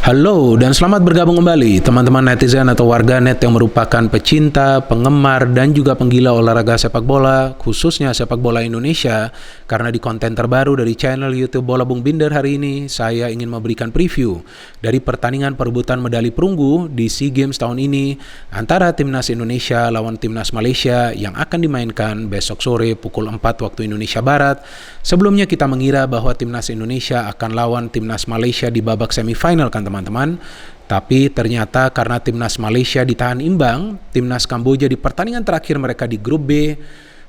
Halo dan selamat bergabung kembali teman-teman netizen atau warganet yang merupakan pecinta, penggemar, dan juga penggila olahraga sepak bola, khususnya sepak bola Indonesia. Karena di konten terbaru dari channel YouTube Bola Bung Binder hari ini, saya ingin memberikan preview dari pertandingan perebutan medali perunggu di SEA Games tahun ini antara Timnas Indonesia lawan Timnas Malaysia yang akan dimainkan besok sore pukul 4 waktu Indonesia Barat. Sebelumnya kita mengira bahwa Timnas Indonesia akan lawan Timnas Malaysia di babak semifinal kan teman-teman. Tapi ternyata karena Timnas Malaysia ditahan imbang Timnas Kamboja di pertandingan terakhir mereka di grup B,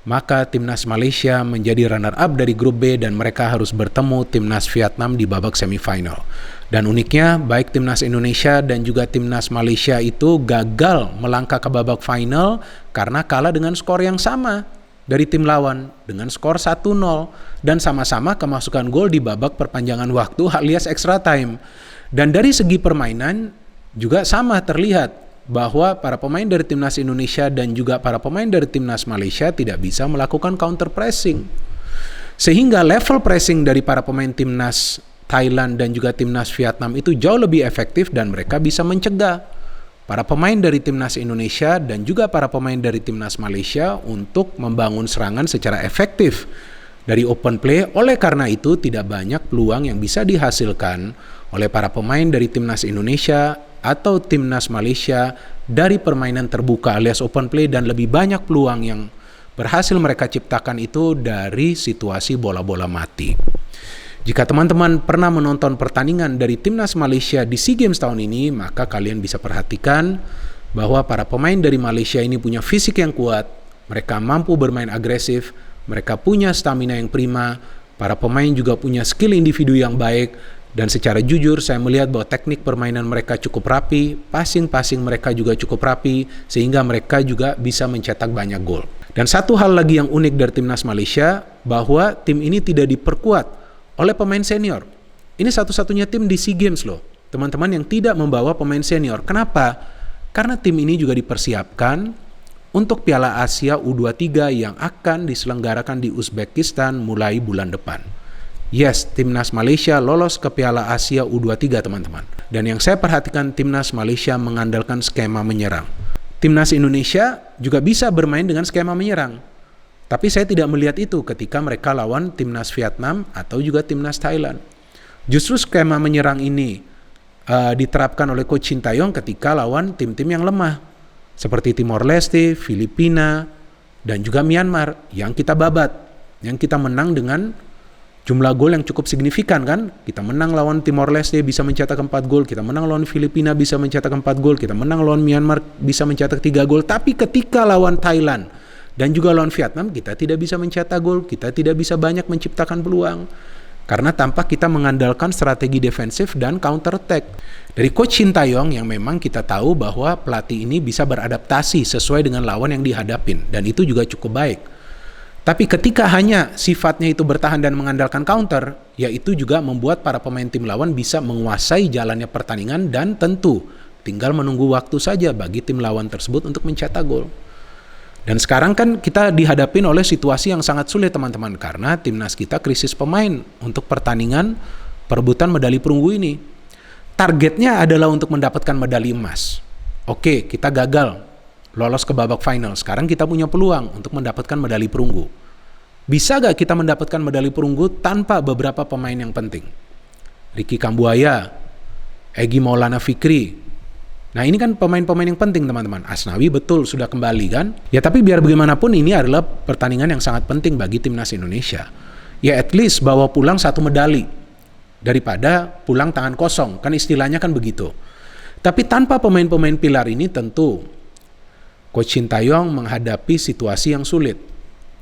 maka Timnas Malaysia menjadi runner up dari grup B dan mereka harus bertemu Timnas Vietnam di babak semifinal. Dan uniknya baik Timnas Indonesia dan juga Timnas Malaysia itu gagal melangkah ke babak final karena kalah dengan skor yang sama dari tim lawan dengan skor 1-0 dan sama-sama kemasukan gol di babak perpanjangan waktu alias extra time. Dan dari segi permainan juga sama terlihat bahwa para pemain dari Timnas Indonesia dan juga para pemain dari Timnas Malaysia tidak bisa melakukan counter pressing. Sehingga level pressing dari para pemain Timnas Thailand dan juga Timnas Vietnam itu jauh lebih efektif dan mereka bisa mencegah para pemain dari Timnas Indonesia dan juga para pemain dari Timnas Malaysia untuk membangun serangan secara efektif dari open play. Oleh karena itu tidak banyak peluang yang bisa dihasilkan oleh para pemain dari Timnas Indonesia atau Timnas Malaysia dari permainan terbuka alias open play, dan lebih banyak peluang yang berhasil mereka ciptakan itu dari situasi bola-bola mati. Jika teman-teman pernah menonton pertandingan dari Timnas Malaysia di SEA Games tahun ini, maka kalian bisa perhatikan bahwa para pemain dari Malaysia ini punya fisik yang kuat, mereka mampu bermain agresif, mereka punya stamina yang prima, para pemain juga punya skill individu yang baik. Dan secara jujur saya melihat bahwa teknik permainan mereka cukup rapi, passing mereka juga cukup rapi, sehingga mereka juga bisa mencetak banyak gol. Dan satu hal lagi yang unik dari Timnas Malaysia, bahwa tim ini tidak diperkuat oleh pemain senior. Ini satu-satunya tim di SEA Games loh, teman-teman, yang tidak membawa pemain senior. Kenapa? Karena tim ini juga dipersiapkan untuk Piala Asia U23 yang akan diselenggarakan di Uzbekistan mulai bulan depan. Yes, Timnas Malaysia lolos ke Piala Asia U23 teman-teman. Dan yang saya perhatikan, Timnas Malaysia mengandalkan skema menyerang. Timnas Indonesia juga bisa bermain dengan skema menyerang. Tapi saya tidak melihat itu ketika mereka lawan Timnas Vietnam atau juga Timnas Thailand. Justru skema menyerang ini diterapkan oleh Coach Shin Tae-yong ketika lawan tim-tim yang lemah. Seperti Timor Leste, Filipina, dan juga Myanmar yang kita babat. Yang kita menang dengan jumlah gol yang cukup signifikan kan. Kita menang lawan Timor Leste bisa mencetak 4 gol, kita menang lawan Filipina bisa mencetak 4 gol, kita menang lawan Myanmar bisa mencetak 3 gol. Tapi ketika lawan Thailand dan juga lawan Vietnam kita tidak bisa mencetak gol, kita tidak bisa banyak menciptakan peluang. Karena tampak kita mengandalkan strategi defensif dan counter attack dari Coach Shin Tae-yong yang memang kita tahu bahwa pelatih ini bisa beradaptasi sesuai dengan lawan yang dihadapin, dan itu juga cukup baik. Tapi ketika hanya sifatnya itu bertahan dan mengandalkan counter, yaitu juga membuat para pemain tim lawan bisa menguasai jalannya pertandingan, dan tentu tinggal menunggu waktu saja bagi tim lawan tersebut untuk mencetak gol. Dan sekarang kan kita dihadapin oleh situasi yang sangat sulit teman-teman, karena timnas kita krisis pemain untuk pertandingan perebutan medali perunggu ini. Targetnya adalah untuk mendapatkan medali emas. Oke, kita gagal lolos ke babak final. Sekarang kita punya peluang untuk mendapatkan medali perunggu. Bisa gak kita mendapatkan medali perunggu tanpa beberapa pemain yang penting? Ricky Kambuaya, Egy Maulana Fikri. Nah ini kan pemain-pemain yang penting teman-teman. Asnawi betul sudah kembali kan. Ya tapi biar bagaimanapun ini adalah pertandingan yang sangat penting bagi Timnas Indonesia. Ya at least bawa pulang 1 medali daripada pulang tangan kosong. Kan istilahnya kan begitu. Tapi tanpa pemain-pemain pilar ini tentu Coach Shin Tae-yong menghadapi situasi yang sulit.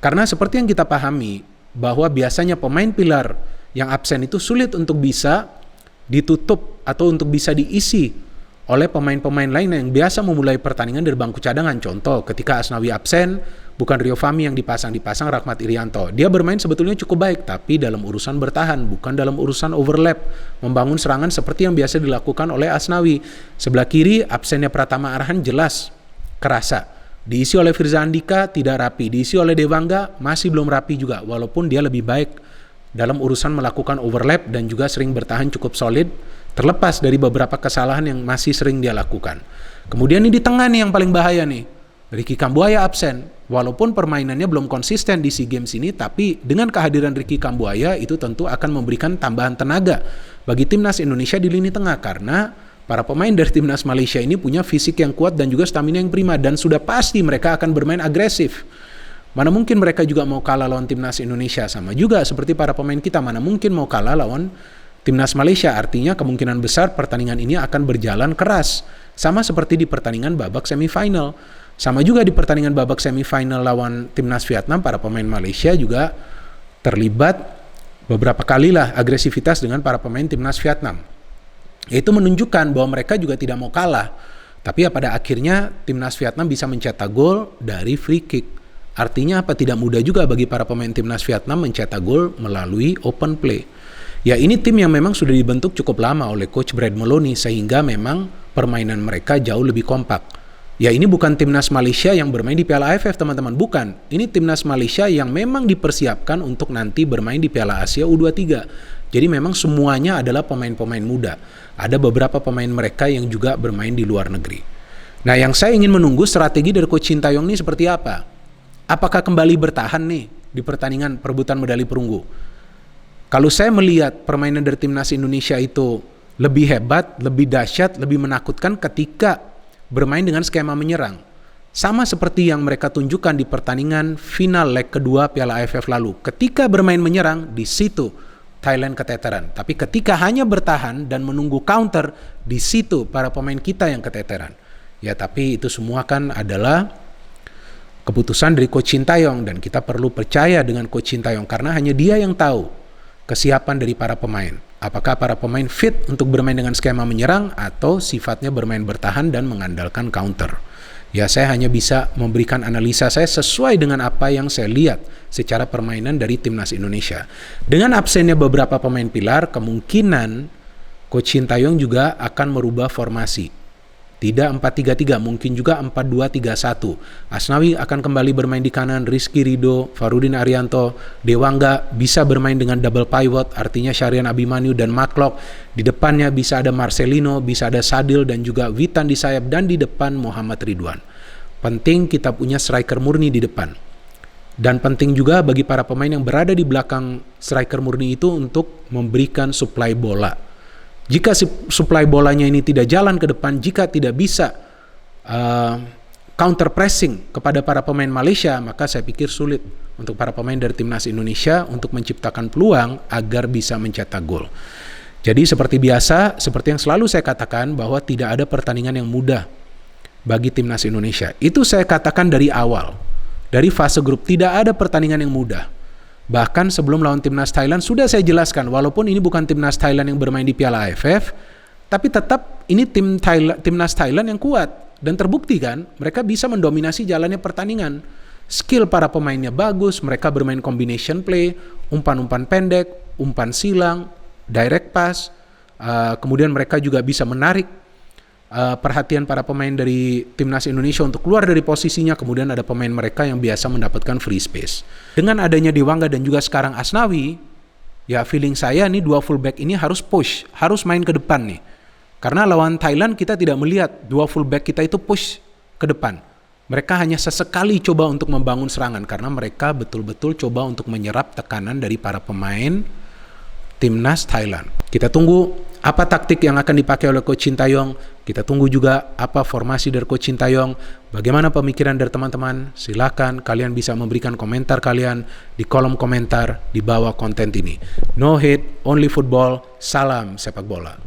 Karena seperti yang kita pahami bahwa biasanya pemain pilar yang absen itu sulit untuk bisa ditutup atau untuk bisa diisi oleh pemain-pemain lain yang biasa memulai pertandingan dari bangku cadangan. Contoh, ketika Asnawi absen, bukan Rio Fahmi yang dipasang Rahmat Irianto. Dia bermain sebetulnya cukup baik, tapi dalam urusan bertahan, bukan dalam urusan overlap, membangun serangan seperti yang biasa dilakukan oleh Asnawi. Sebelah kiri, absennya Pratama Arhan jelas kerasa. Diisi oleh Firza Andika tidak rapi, diisi oleh Dewangga masih belum rapi juga, walaupun dia lebih baik dalam urusan melakukan overlap dan juga sering bertahan cukup solid, terlepas dari beberapa kesalahan yang masih sering dia lakukan. Kemudian ini di tengah nih yang paling bahaya nih. Ricky Kambuaya absen. Walaupun permainannya belum konsisten di SEA Games ini, tapi dengan kehadiran Ricky Kambuaya itu tentu akan memberikan tambahan tenaga bagi timnas Indonesia di lini tengah, karena para pemain dari timnas Malaysia ini punya fisik yang kuat dan juga stamina yang prima, dan sudah pasti mereka akan bermain agresif. Mana mungkin mereka juga mau kalah lawan timnas Indonesia. Sama juga seperti para pemain kita, mana mungkin mau kalah lawan timnas Malaysia. Artinya kemungkinan besar pertandingan ini akan berjalan keras, sama seperti di pertandingan babak semifinal. Sama juga di pertandingan babak semifinal lawan timnas Vietnam, para pemain Malaysia juga terlibat beberapa kalilah agresivitas dengan para pemain timnas Vietnam. Itu menunjukkan bahwa mereka juga tidak mau kalah. Tapi ya pada akhirnya timnas Vietnam bisa mencetak gol dari free kick. Artinya apa? Tidak mudah juga bagi para pemain timnas Vietnam mencetak gol melalui open play. Ya ini tim yang memang sudah dibentuk cukup lama oleh Coach Brad Maloney, sehingga memang permainan mereka jauh lebih kompak. Ya ini bukan timnas Malaysia yang bermain di Piala AFF teman-teman, bukan. Ini timnas Malaysia yang memang dipersiapkan untuk nanti bermain di Piala Asia U23. Jadi memang semuanya adalah pemain-pemain muda. Ada beberapa pemain mereka yang juga bermain di luar negeri. Nah yang saya ingin menunggu strategi dari Coach Sintayong ini seperti apa? Apakah kembali bertahan nih di pertandingan perebutan medali perunggu? Kalau saya melihat permainan dari timnas Indonesia itu lebih hebat, lebih dahsyat, lebih menakutkan ketika bermain dengan skema menyerang. Sama seperti yang mereka tunjukkan di pertandingan final leg kedua Piala AFF lalu. Ketika bermain menyerang, di situ Thailand keteteran. Tapi ketika hanya bertahan dan menunggu counter, di situ para pemain kita yang keteteran. Ya tapi itu semua kan adalah keputusan dari Coach Sintayong, dan kita perlu percaya dengan Coach Sintayong karena hanya dia yang tahu kesiapan dari para pemain. Apakah para pemain fit untuk bermain dengan skema menyerang atau sifatnya bermain bertahan dan mengandalkan counter. Ya saya hanya bisa memberikan analisa saya sesuai dengan apa yang saya lihat secara permainan dari timnas Indonesia. Dengan absennya beberapa pemain pilar, kemungkinan Coach Sintayong juga akan merubah formasi. Tidak 4-3-3, mungkin juga 4-2-3-1. Asnawi akan kembali bermain di kanan, Rizky Ridho, Farudin Arianto, Dewangga bisa bermain dengan double pivot, artinya Syahrian Abimanyu dan Maklok. Di depannya bisa ada Marcelino, bisa ada Sadil dan juga Witan di sayap, dan di depan Muhammad Ridwan. Penting kita punya striker murni di depan. Dan penting juga bagi para pemain yang berada di belakang striker murni itu untuk memberikan suplai bola. Jika suplai bolanya ini tidak jalan ke depan, jika tidak bisa counter pressing kepada para pemain Malaysia, maka saya pikir sulit untuk para pemain dari timnas Indonesia untuk menciptakan peluang agar bisa mencetak gol. Jadi seperti biasa, seperti yang selalu saya katakan, bahwa tidak ada pertandingan yang mudah bagi timnas Indonesia. Itu saya katakan dari awal, dari fase grup, tidak ada pertandingan yang mudah. Bahkan sebelum lawan timnas Thailand sudah saya jelaskan, walaupun ini bukan timnas Thailand yang bermain di Piala AFF, tapi tetap ini timnas Thailand yang kuat, dan terbukti kan mereka bisa mendominasi jalannya pertandingan. Skill para pemainnya bagus, mereka bermain combination play, umpan-umpan pendek, umpan silang, direct pass, kemudian mereka juga bisa menarik perhatian para pemain dari timnas Indonesia untuk keluar dari posisinya. Kemudian ada pemain mereka yang biasa mendapatkan free space. Dengan adanya Dewangga dan juga sekarang Asnawi, ya feeling saya nih dua fullback ini harus push, harus main ke depan nih. Karena lawan Thailand kita tidak melihat dua fullback kita itu push ke depan. Mereka hanya sesekali coba untuk membangun serangan karena mereka betul-betul coba untuk menyerap tekanan dari para pemain timnas Thailand. Kita tunggu apa taktik yang akan dipakai oleh Coach Sintayong. Kita tunggu juga apa formasi dari Coach Sintayong. Bagaimana pemikiran dari teman-teman? Silakan kalian bisa memberikan komentar kalian di kolom komentar di bawah konten ini. No hate, only football. Salam sepak bola.